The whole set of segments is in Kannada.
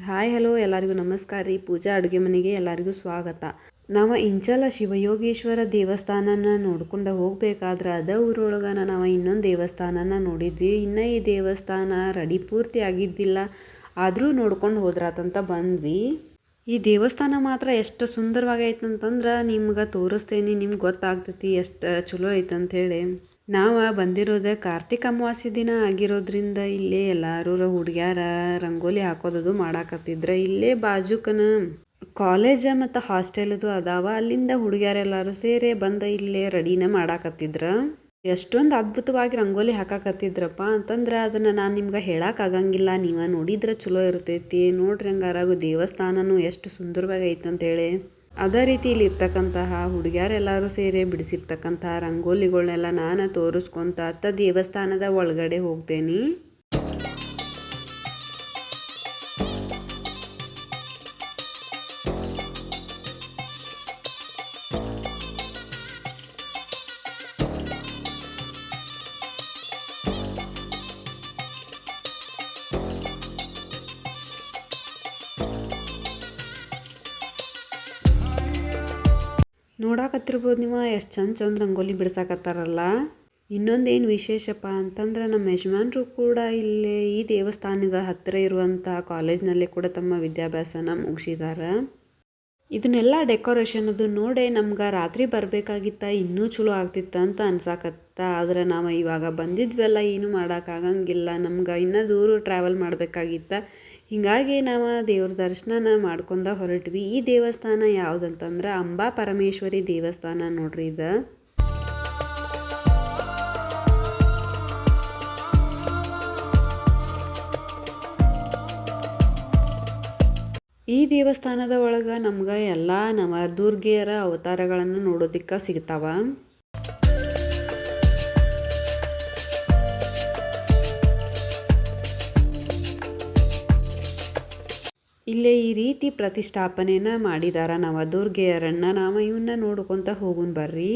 ಹಾಯ್ ಹಲೋ ಎಲ್ಲರಿಗೂ ನಮಸ್ಕಾರ ರೀ. ಪೂಜಾ ಅಡುಗೆ ಮನೆಗೆ ಎಲ್ಲರಿಗೂ ಸ್ವಾಗತ. ನಾವು ಇಂಚಲ ಶಿವಯೋಗೇಶ್ವರ ದೇವಸ್ಥಾನನ ನೋಡ್ಕೊಂಡು ಹೋಗ್ಬೇಕಾದ್ರೆ ಅದ ಊರೊಳಗನ ನಾವು ಇನ್ನೊಂದು ದೇವಸ್ಥಾನನ ನೋಡಿದ್ವಿ. ಇನ್ನು ಈ ದೇವಸ್ಥಾನ ರೆಡಿ ಪೂರ್ತಿ ಆಗಿದ್ದಿಲ್ಲ, ಆದರೂ ನೋಡ್ಕೊಂಡು ಹೋದ್ರಾತಂತ ಬಂದ್ವಿ. ಈ ದೇವಸ್ಥಾನ ಮಾತ್ರ ಎಷ್ಟು ಸುಂದರವಾಗಿ ಐತಂತಂದ್ರೆ ನಿಮ್ಗೆ ತೋರಿಸ್ತೇನೆ, ನಿಮ್ಗೆ ಗೊತ್ತಾಗ್ತೈತಿ ಎಷ್ಟು ಚಲೋ ಐತಂಥೇಳಿ. ನಾವು ಬಂದಿರೋದು ಕಾರ್ತಿಕ ಅಮಾವಾಸ್ಯೆ ದಿನ ಆಗಿರೋದ್ರಿಂದ ಇಲ್ಲೇ ಎಲ್ಲರೂ ಹುಡುಗ್ಯಾರ ರಂಗೋಲಿ ಹಾಕೋದದು ಮಾಡಾಕತ್ತಿದ್ರೆ. ಇಲ್ಲೇ ಬಾಜುಕನ ಕಾಲೇಜ್ ಮತ್ತು ಹಾಸ್ಟೆಲದು ಅದಾವ, ಅಲ್ಲಿಂದ ಹುಡುಗ್ಯಾರೆಲ್ಲರೂ ಸೇರಿ ಬಂದ ಇಲ್ಲೇ ರೆಡಿನ ಮಾಡಾಕತ್ತಿದ್ರ. ಎಷ್ಟೊಂದು ಅದ್ಭುತವಾಗಿ ರಂಗೋಲಿ ಹಾಕಾಕತ್ತಿದ್ರಪ್ಪ ಅಂತಂದ್ರೆ ಅದನ್ನು ನಾನು ನಿಮ್ಗೆ ಹೇಳೋಕ್ಕಾಗಂಗಿಲ್ಲ, ನೀವು ನೋಡಿದ್ರೆ ಚಲೋ ಇರ್ತೈತಿ. ನೋಡ್ರಿ ಹಂಗಾರಾಗು ದೇವಸ್ಥಾನನೂ ಎಷ್ಟು ಸುಂದರವಾಗಿ ಐತಂತೇಳಿ. ಅದೇ ರೀತಿ ಇಲ್ಲಿ ಇರ್ತಕ್ಕಂತಹ ಹುಡುಗ್ಯಾರೆಲ್ಲರೂ ಸೇರಿ ಬಿಡಿಸಿರ್ತಕ್ಕಂತಹ ರಂಗೋಲಿಗಳನ್ನೆಲ್ಲ ನಾನು ತೋರಿಸ್ಕೊಂತ ದೇವಸ್ಥಾನದ ಒಳಗಡೆ ಹೋಗ್ತೇನೆ. ನೋಡಾಕತ್ತಿರ್ಬೋದು ನೀವು ಎಷ್ಟು ಚಂದ ರಂಗೋಲಿ ಬಿಡ್ಸಾಕತ್ತಾರಲ್ಲ. ಇನ್ನೊಂದೇನು ವಿಶೇಷಪ್ಪ ಅಂತಂದ್ರೆ ನಮ್ಮ ಯಜಮಾನ್ರು ಕೂಡ ಇಲ್ಲೇ ಈ ದೇವಸ್ಥಾನದ ಹತ್ತಿರ ಇರುವಂಥ ಕಾಲೇಜ್ನಲ್ಲೇ ಕೂಡ ತಮ್ಮ ವಿದ್ಯಾಭ್ಯಾಸನ ಮುಗಿಸಿದ್ದಾರೆ. ಇದನ್ನೆಲ್ಲ ಡೆಕೋರೇಷನ್ ಅದು ನೋಡಿ ನಮ್ಗೆ ರಾತ್ರಿ ಬರಬೇಕಾಗಿತ್ತ, ಇನ್ನೂ ಚಲೋ ಆಗ್ತಿತ್ತ ಅಂತ ಅನ್ಸಾಕತ್ತ. ಆದರೆ ನಾವು ಇವಾಗ ಬಂದಿದ್ವಲ್ಲ, ಏನು ಮಾಡೋಕ್ಕಾಗಂಗಿಲ್ಲ, ನಮ್ಗೆ ಇನ್ನೂ ದೂರ ಟ್ರಾವೆಲ್ ಮಾಡಬೇಕಾಗಿತ್ತ. ಹೀಗಾಗಿ ನಾವು ದೇವ್ರ ದರ್ಶನ ಮಾಡ್ಕೊಂಡ ಹೊರಟ್ವಿ. ಈ ದೇವಸ್ಥಾನ ಯಾವುದಂತಂದ್ರೆ ಅಂಬಾ ಪರಮೇಶ್ವರಿ ದೇವಸ್ಥಾನ ನೋಡ್ರಿ ಇದು. ಈ ದೇವಸ್ಥಾನದ ಒಳಗೆ ನಮ್ಗೆ ಎಲ್ಲ ನವದುರ್ಗಿಯರ ಅವತಾರಗಳನ್ನು ನೋಡೋದಕ್ಕೆ ಸಿಗ್ತಾವ. ಇಲ್ಲೇ ಈ ರೀತಿ ಪ್ರತಿಷ್ಠಾಪನೆನ ಮಾಡಿದಾರ ನವದುರ್ಗಿಯರನ್ನ. ನಾವು ಇವನ್ನ ನೋಡ್ಕೊಂತ ಹೋಗುನ್ ಬರ್ರಿ.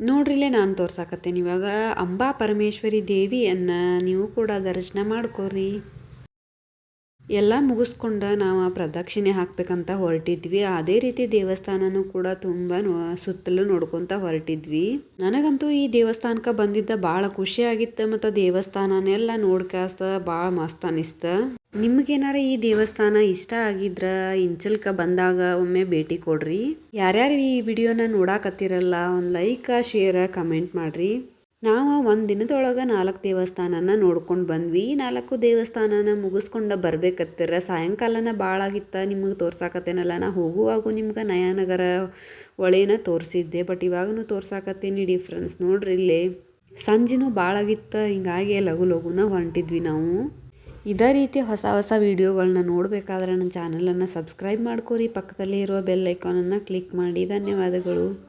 ನೋಡ್ರಿಲ್ಲೇ ನಾನು ತೋರ್ಸಾಕತ್ತೇನೆ ಇವಾಗ ಅಂಬಾ ಪರಮೇಶ್ವರಿ ದೇವಿಯನ್ನ ನೀವು ಕೂಡ ದರ್ಶನ ಮಾಡ್ಕೋರಿ. ಎಲ್ಲ ಮುಗಿಸ್ಕೊಂಡು ನಾವು ಪ್ರದಕ್ಷಿಣೆ ಹಾಕ್ಬೇಕಂತ ಹೊರಟಿದ್ವಿ. ಅದೇ ರೀತಿ ದೇವಸ್ಥಾನನೂ ಕೂಡ ತುಂಬ ಸುತ್ತಲೂ ನೋಡ್ಕೊತ ಹೊರಟಿದ್ವಿ. ನನಗಂತೂ ಈ ದೇವಸ್ಥಾನಕ್ಕೆ ಬಂದಿದ್ದ ಭಾಳ ಖುಷಿ ಆಗಿತ್ತು, ಮತ್ತು ದೇವಸ್ಥಾನನೆಲ್ಲ ನೋಡ್ಕಾಸ್ತ ಭಾಳ ಮಸ್ತ್ ಅನಿಸ್ತ. ನಿಮ್ಗೇನಾರ ಈ ದೇವಸ್ಥಾನ ಇಷ್ಟ ಆಗಿದ್ರ ಇಂಚಲ್ಕ ಬಂದಾಗ ಒಮ್ಮೆ ಭೇಟಿ ಕೊಡ್ರಿ. ಯಾರ್ಯಾರು ಈ ವಿಡಿಯೋನ ನೋಡಾಕತ್ತಿರಲ್ಲ ಒಂದು ಲೈಕ್ ಶೇರ್ ಕಮೆಂಟ್ ಮಾಡ್ರಿ. ನಾವು ಒಂದು ದಿನದೊಳಗೆ 4 ದೇವಸ್ಥಾನನ ನೋಡ್ಕೊಂಡು ಬಂದ್ವಿ. 4 ದೇವಸ್ಥಾನನ ಮುಗಿಸ್ಕೊಂಡು ಬರ್ಬೇಕತ್ತಿರ ಸಾಯಂಕಾಲನ ಭಾಳ ಆಗಿತ್ತ. ನಿಮಗೆ ತೋರ್ಸಾಕತ್ತೇನಲ್ಲ, ನಾ ಹೋಗುವಾಗೂ ನಿಮ್ಗೆ ನಯಾನಗರ ಒಳೇನ ತೋರಿಸಿದ್ದೆ, ಬಟ್ ಇವಾಗೂ ತೋರ್ಸಾಕತ್ತೇನಿ. ಡಿಫ್ರೆನ್ಸ್ ನೋಡ್ರಿ. ಇಲ್ಲೇ ಸಂಜಿನೂ ಭಾಳ ಆಗಿತ್ತು, ಹಿಂಗಾಗಿ ಲಘುನ ಹೊಂಟಿದ್ವಿ ನಾವು. ಇದೇ ರೀತಿ ಹೊಸ ಹೊಸ ವೀಡಿಯೋಗಳನ್ನ ನೋಡಬೇಕಾದ್ರೆ ನನ್ನ ಚಾನಲನ್ನು ಸಬ್ಸ್ಕ್ರೈಬ್ ಮಾಡ್ಕೋರಿ, ಪಕ್ಕದಲ್ಲಿ ಇರುವ ಬೆಲ್ ಐಕಾನನ್ನು ಕ್ಲಿಕ್ ಮಾಡಿ. ಧನ್ಯವಾದಗಳು.